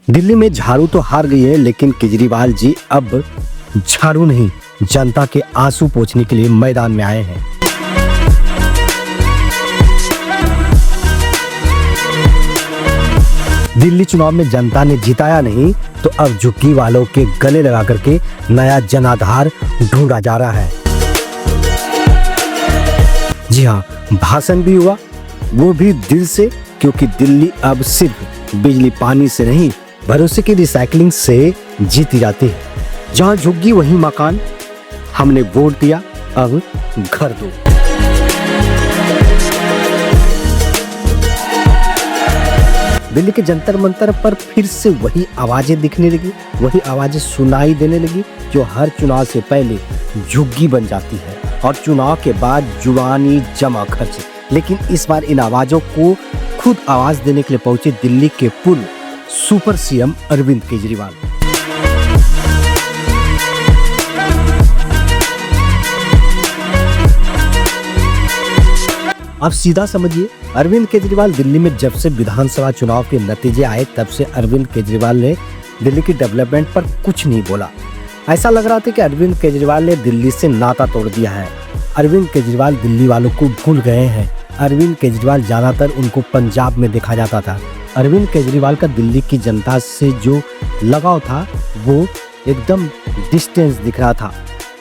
दिल्ली में झाड़ू तो हार गई है, लेकिन केजरीवाल जी अब झाड़ू नहीं, जनता के आंसू पोंछने के लिए मैदान में आए हैं। दिल्ली चुनाव में जनता ने जिताया नहीं तो अब झुग्गी वालों के गले लगा करके नया जनाधार ढूंढा जा रहा है। जी हाँ, भाषण भी हुआ, वो भी दिल से, क्योंकि दिल्ली अब सिर्फ बिजली पानी से नहीं, भरोसे की रिसाइकलिंग से जीती जाती है। जहां झुग्गी वहीं मकान, हमने वोट दिया, अब घर दो। दिल्ली के जंतर मंतर पर फिर से वही आवाजें दिखने लगी, वही आवाजें सुनाई देने लगी जो हर चुनाव से पहले झुग्गी बन जाती है और चुनाव के बाद जुबानी जमा खर्च। लेकिन इस बार इन आवाजों को खुद आवाज देने के लिए पहुंचे दिल्ली के पूर्व सुपर सीएम अरविंद केजरीवाल। अब सीधा समझिए, अरविंद केजरीवाल दिल्ली में जब से विधानसभा चुनाव के नतीजे आए तब से अरविंद केजरीवाल ने दिल्ली की डेवलपमेंट पर कुछ नहीं बोला। ऐसा लग रहा था कि अरविंद केजरीवाल ने दिल्ली से नाता तोड़ दिया है। अरविंद केजरीवाल दिल्ली वालों को भूल गए हैं। अरविंद केजरीवाल ज्यादातर उनको पंजाब में देखा जाता था। अरविंद केजरीवाल का दिल्ली की जनता से जो लगाव था वो एकदम डिस्टेंस दिख रहा था।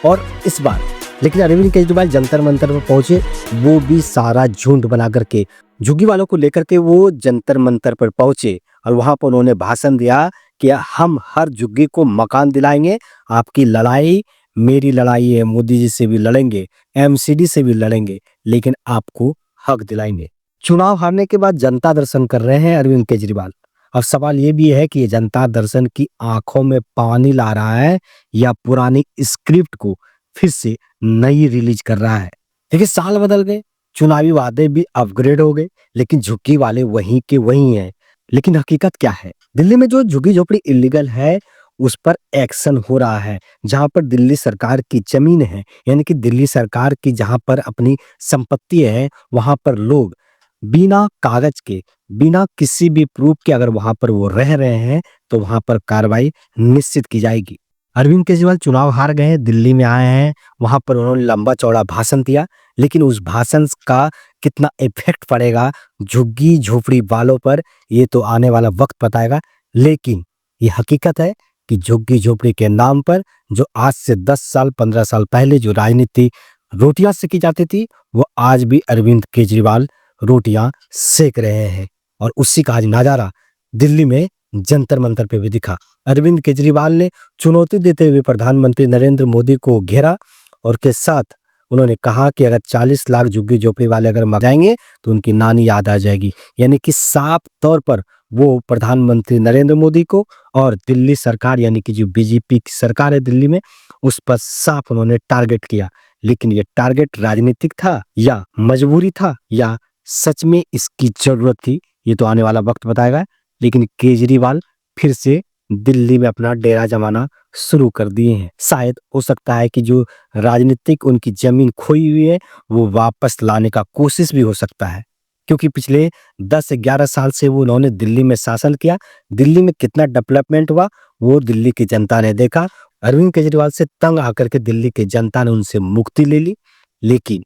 और इस बार लेकिन अरविंद केजरीवाल जंतर मंतर पर पहुंचे, वो भी सारा झुंड बना करके झुग्गी वालों को लेकर के वो जंतर मंतर पर पहुंचे और वहां पर उन्होंने भाषण दिया कि हम हर झुग्गी को मकान दिलाएंगे। आपकी लड़ाई मेरी लड़ाई है, मोदी जी से भी लड़ेंगे, एमसीडी से भी लड़ेंगे, लेकिन आपको हक दिलाएंगे। चुनाव हारने के बाद जनता दर्शन कर रहे हैं अरविंद केजरीवाल। अब सवाल ये भी है कि ये जनता दर्शन की आंखों में पानी ला रहा है या पुरानी स्क्रिप्ट को फिर से नई रिलीज कर रहा है। देखिए, साल बदल गए, चुनावी वादे भी अपग्रेड हो गए, लेकिन झुग्गी वाले वहीं के वहीं हैं। लेकिन हकीकत क्या है? दिल्ली में जो झुग्गी झोपड़ी इलीगल है उस पर एक्शन हो रहा है। जहां पर दिल्ली सरकार की जमीन है, यानी कि दिल्ली सरकार की जहां पर अपनी संपत्ति है, वहां पर लोग बिना कागज के, बिना किसी भी प्रूफ के अगर वहां पर वो रह रहे हैं तो वहां पर कार्रवाई निश्चित की जाएगी। अरविंद केजरीवाल चुनाव हार गए हैं, दिल्ली में आए हैं, वहां पर उन्होंने लंबा चौड़ा भाषण दिया, लेकिन उस भाषण का कितना इफेक्ट पड़ेगा झुग्गी झोपड़ी वालों पर, ये तो आने वाला वक्त बताएगा। लेकिन ये हकीकत है कि झुग्गी झोपड़ी के नाम पर जो आज से 10 साल 15 साल पहले जो राजनीति रोटियां सेकी जाती थी, वो आज भी अरविंद केजरीवाल रोटियां सेक रहे हैं। और उसी का आज नजारा दिल्ली में जंतर मंतर पे भी दिखा। अरविंद केजरीवाल ने चुनौती देते हुए प्रधानमंत्री नरेंद्र मोदी को घेरा और के साथ उन्होंने कहा कि अगर 40 लाख झुग्गी झोपड़ी वाले अगर मर जाएंगे तो उनकी नानी याद आ जाएगी। यानी कि साफ तौर पर वो प्रधानमंत्री नरेंद्र मोदी को और दिल्ली सरकार, यानी कि जो बीजेपी की सरकार है दिल्ली में, उस पर साफ उन्होंने टारगेट किया। लेकिन ये टारगेट राजनीतिक था या मजबूरी था या सच में इसकी जरूरत थी, ये तो आने वाला वक्त बताएगा। लेकिन केजरीवाल फिर से दिल्ली में अपना डेरा जमाना शुरू कर दिए हैं। शायद हो सकता है कि जो राजनीतिक उनकी जमीन खोई हुई है वो वापस लाने का कोशिश भी हो सकता है, क्योंकि पिछले 10-11 साल से वो उन्होंने दिल्ली में शासन किया। दिल्ली में कितना डेवलपमेंट हुआ वो दिल्ली की जनता ने देखा। अरविंद केजरीवाल से तंग आकर के दिल्ली की जनता ने उनसे मुक्ति ले ली। लेकिन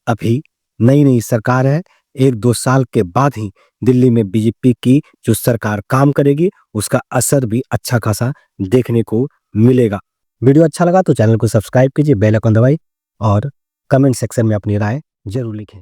अभी नई नई सरकार है, 1-2 साल के बाद ही दिल्ली में बीजेपी की जो सरकार काम करेगी उसका असर भी अच्छा खासा देखने को मिलेगा। वीडियो अच्छा लगा तो चैनल को सब्सक्राइब कीजिए, बेल आइकन दबाइए और कमेंट सेक्शन में अपनी राय जरूर लिखें।